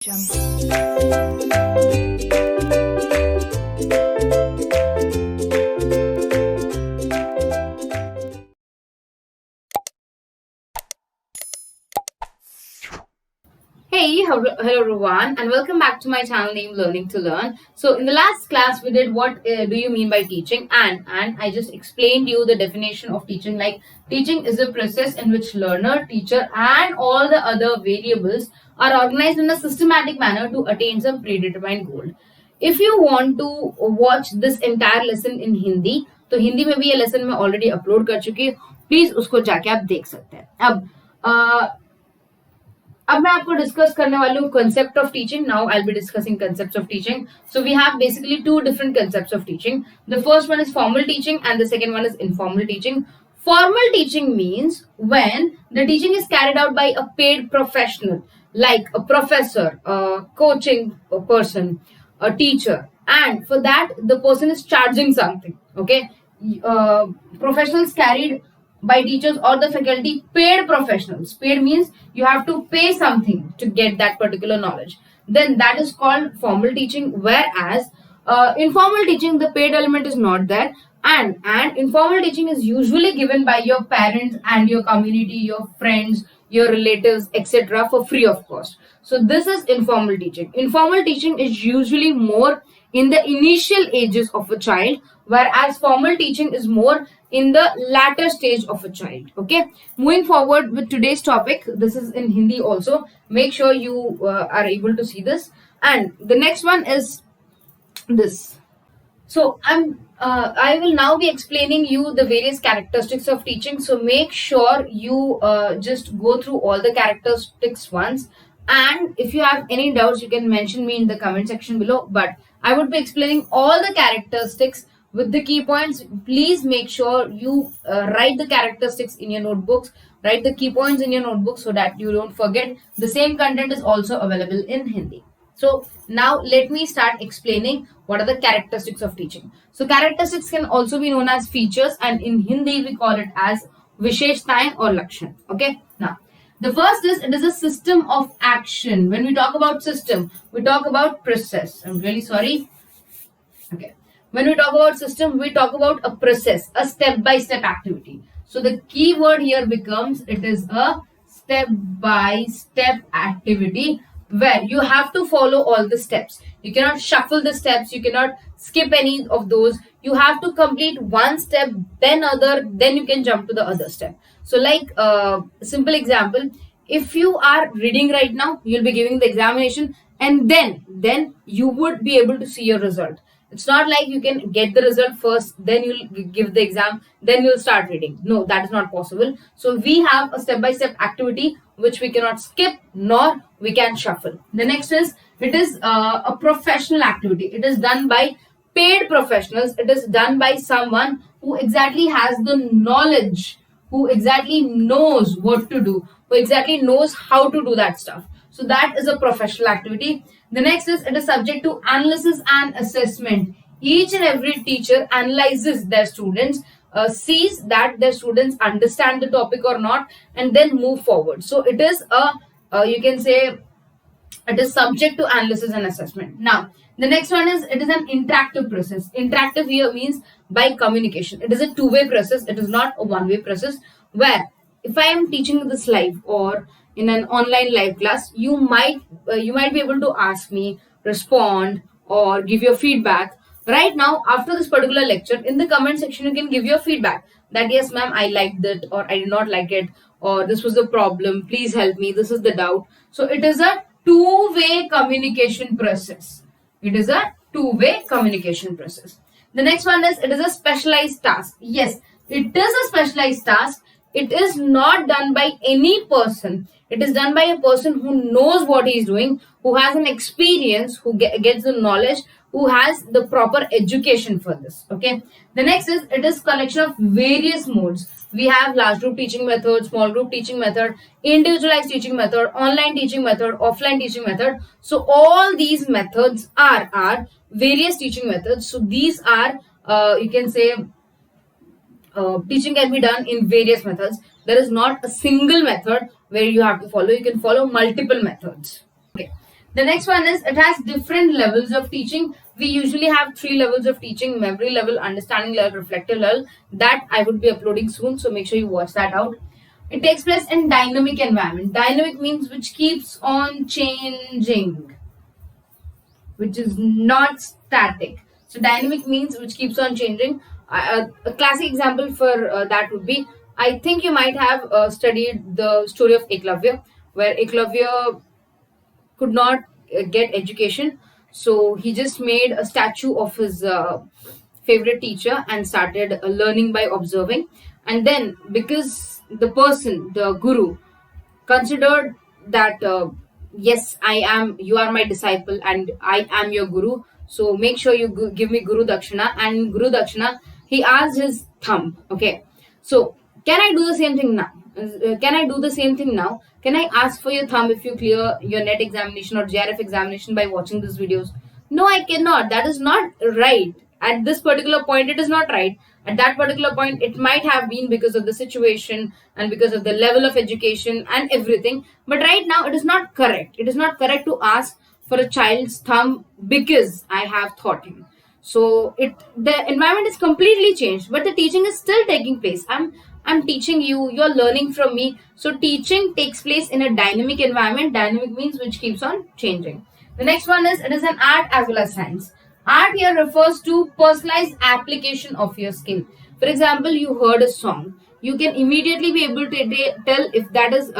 Hey, hello everyone, and welcome back to my channel named Learning to Learn. So, in the last class, we did what do you mean by teaching, and I just explained you the definition of teaching. Like, teaching is a process in which learner, teacher, and all the other variables are organized in a systematic manner to attain some predetermined goal. If you want to watch this entire lesson in Hindi, तो हिंदी में भी ये lesson मैं already upload कर चुकी हूँ. Please उसको जाके आप देख सकते हैं. अब मैं आपको डिस्कस करने वाली हूँ concept of teaching. Now I'll be discussing concepts of teaching. So we have basically two different concepts of teaching. The first one is formal teaching and the second one is informal teaching. Formal teaching means when the teaching is carried out by a paid professional, like a professor, a coaching person, a teacher, and for that the person is charging something. Okay, professionals carried by teachers or the faculty, paid professionals. Paid means you have to pay something to get that particular knowledge. Then that is called formal teaching. Whereas informal teaching, the paid element is not there, and informal teaching is usually given by your parents and your community, your friends, your relatives, etc., for free of cost. So this is informal teaching. Informal teaching is usually more in the initial ages of a child, whereas formal teaching is more in the latter stage of a child. Okay, moving forward with today's topic, this is in Hindi also. Make sure you are able to see this. And the next one is this. So I will now be explaining you the various characteristics of teaching. So make sure you just go through all the characteristics once. And if you have any doubts, you can mention me in the comment section below. But I would be explaining all the characteristics with the key points. Please make sure you write the characteristics in your notebooks. Write the key points in your notebook so that you don't forget. The same content is also available in Hindi. So now let me start explaining what are the characteristics of teaching. So characteristics can also be known as features, and in Hindi we call it as Visheshtaएं or Lakshan. Okay. Now the first is it is a system of action. When we talk about system, we talk about process. I'm really sorry. Okay. When we talk about system, we talk about a process, a step-by-step activity. So the key word here becomes it is a step-by-step activity where you have to follow all the steps. You cannot shuffle the steps. You cannot skip any of those. You have to complete one step, then other, then you can jump to the other step. So like simple example, if you are reading right now, you'll be giving the examination and then you would be able to see your result. It's not like you can get the result first, then you'll give the exam, then you'll start reading. No, that is not possible. So we have a step-by-step activity which we cannot skip nor we can shuffle. The next is it is a professional activity. It is done by paid professionals. It is done by someone who exactly has the knowledge, who exactly knows what to do, who exactly knows how to do that stuff. So that is a professional activity. The next is it is subject to analysis and assessment. Each and every teacher analyzes their students, sees that their students understand the topic or not, and then move forward. So it is you can say it is subject to analysis and assessment. Now the next one is it is an interactive process. Interactive here means by communication. It is a two-way process. It is not a one-way process where if I am teaching this live or in an online live class, you might be able to ask me, respond, or give your feedback. Right now, after this particular lecture, in the comment section, you can give your feedback that yes, ma'am, I liked it, or I did not like it, or this was the problem. Please help me. This is the doubt. So it is a two-way communication process. It is a two-way communication process. The next one is it is a specialized task. Yes, it is a specialized task. It is not done by any person. It is done by a person who knows what he is doing, who has an experience, who gets the knowledge, who has the proper education for this. Okay. The next is it is collection of various modes. We have large group teaching method, small group teaching method, individualized teaching method, online teaching method, offline teaching method. So all these methods are various teaching methods. So these are you can say teaching can be done in various methods. There is not a single method where you have to follow. You can follow multiple methods. Okay. The next one is it has different levels of teaching. We usually have 3 levels of teaching: memory level, understanding level, reflective level. That I would be uploading soon, so make sure you watch that out. It takes place in dynamic environment. Dynamic means which keeps on changing, which is not static. So dynamic means which keeps on changing. A classic example for that would be, I think you might have studied the story of Eklavya, where Eklavya could not get education, so he just made a statue of his favorite teacher and started learning by observing. And then because the person, the guru, considered that yes, you are my disciple and I am your guru, so make sure you give me guru dakshina. And guru dakshina, he asked his thumb. Okay, so can I do the same thing now? Can I do the same thing now? Can I ask for your thumb if you clear your net examination or JRF examination by watching these videos? No, I cannot. That is not right. At this particular point, it is not right. At that particular point, it might have been because of the situation and because of the level of education and everything. But right now, it is not correct. It is not correct to ask for a child's thumb because I have taught him. So the environment is completely changed, but the teaching is still taking place. I'm teaching you, you're learning from me. So teaching takes place in a dynamic environment. Dynamic means which keeps on changing. The next one is, it is an art as well as science. Art here refers to personalized application of your skill. For example, you heard a song. You can immediately be able to tell if that is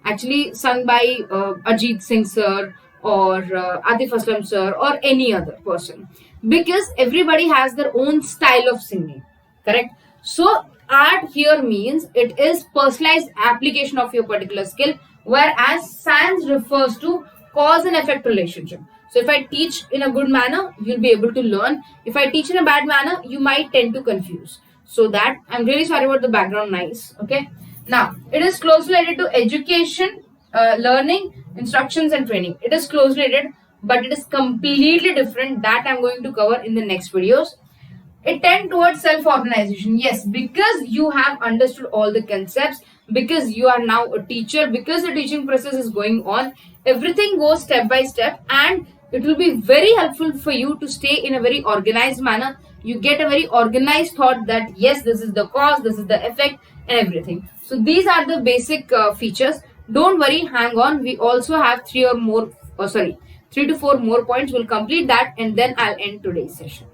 actually sung by Ajit Singh sir or Atif Aslam sir or any other person, because everybody has their own style of singing, correct? So art here means it is personalized application of your particular skill, whereas science refers to cause and effect relationship. So if I teach in a good manner, you'll be able to learn. If I teach in a bad manner, you might tend to confuse. So that, I'm really sorry about the background noise. Okay. Now, it is closely related to education, learning, instructions and training. It is closely related, but it is completely different. That I'm going to cover in the next videos. It tends towards self-organization. Yes, because you have understood all the concepts, because you are now a teacher, because the teaching process is going on, everything goes step by step, and it will be very helpful for you to stay in a very organized manner. You get a very organized thought that yes, this is the cause, this is the effect and everything. So these are the basic features. Don't worry, hang on. We also have 3 to 4 more points. We'll complete that and then I'll end today's session.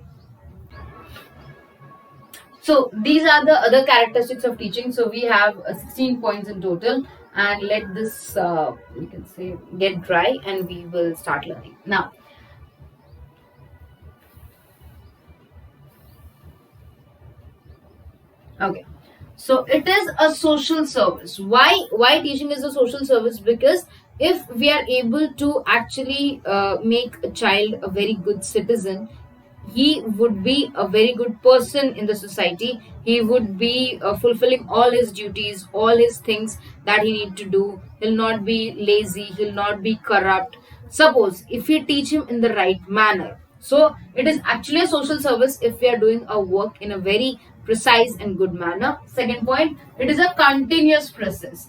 So these are the other characteristics of teaching. So we have 16 points in total, and let this you can say get dry and we will start learning now. Okay, so it is a social service. Why teaching is a social service? Because if we are able to actually make a child a very good citizen, he would be a very good person in the society. He would be fulfilling all his duties, all his things that he need to do. He'll not be lazy, he'll not be corrupt. Suppose if we teach him in the right manner, so it is actually a social service if we are doing our work in a very precise and good manner. Second point, it is a continuous process.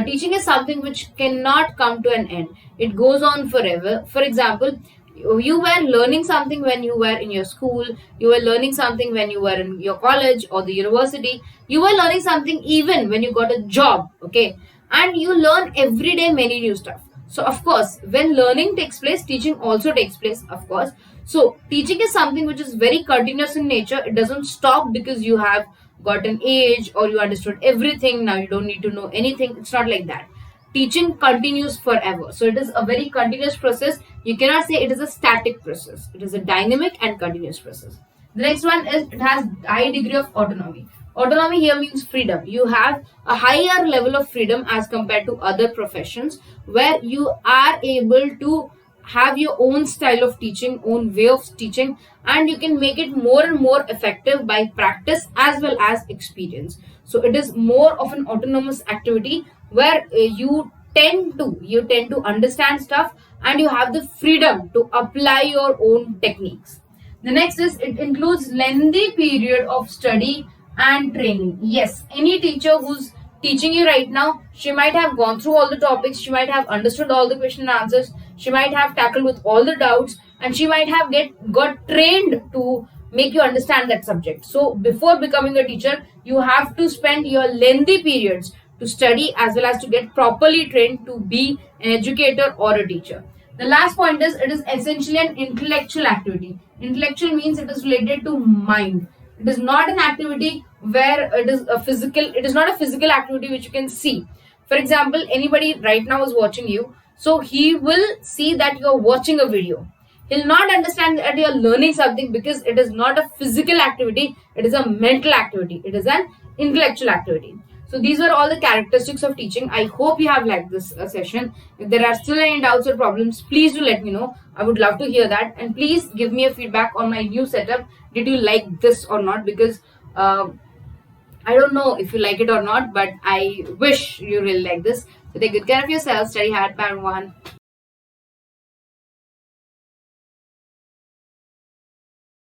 Teaching is something which cannot come to an end. It goes on forever. For example, you were learning something when you were in your school, you were learning something when you were in your college or the university, you were learning something even when you got a job, okay? And you learn every day many new stuff. So of course, when learning takes place, teaching also takes place, of course. So teaching is something which is very continuous in nature. It doesn't stop because you have got an age or you understood everything, now you don't need to know anything. It's not like that. Teaching continues forever. So it is a very continuous process. You cannot say it is a static process. It is a dynamic and continuous process. The next one is it has high degree of autonomy. Autonomy here means freedom. You have a higher level of freedom as compared to other professions, where you are able to have your own style of teaching, own way of teaching, and you can make it more and more effective by practice as well as experience. So it is more of an autonomous activity where you tend to understand stuff and you have the freedom to apply your own techniques. The next is it includes lengthy period of study and training. Yes, any teacher who's teaching you right now, she might have gone through all the topics, she might have understood all the question and answers, she might have tackled with all the doubts, and she might have got trained to make you understand that subject. So before becoming a teacher, you have to spend your lengthy periods to study as well as to get properly trained to be an educator or a teacher. The last point is, it is essentially an intellectual activity. Intellectual means it is related to mind. It is not an activity where it is not a physical activity which you can see. For example, anybody right now is watching you, so he will see that you are watching a video. He'll not understand that you're learning something because it is not a physical activity, it is a mental activity, it is an intellectual activity. So these were all the characteristics of teaching. I hope you have liked this session. If there are still any doubts or problems, please do let me know. I would love to hear that. And please give me a feedback on my new setup. Did you like this or not? Because I don't know if you like it or not, but I wish you really like this. So take good care of yourself. Study hard, Pan 1.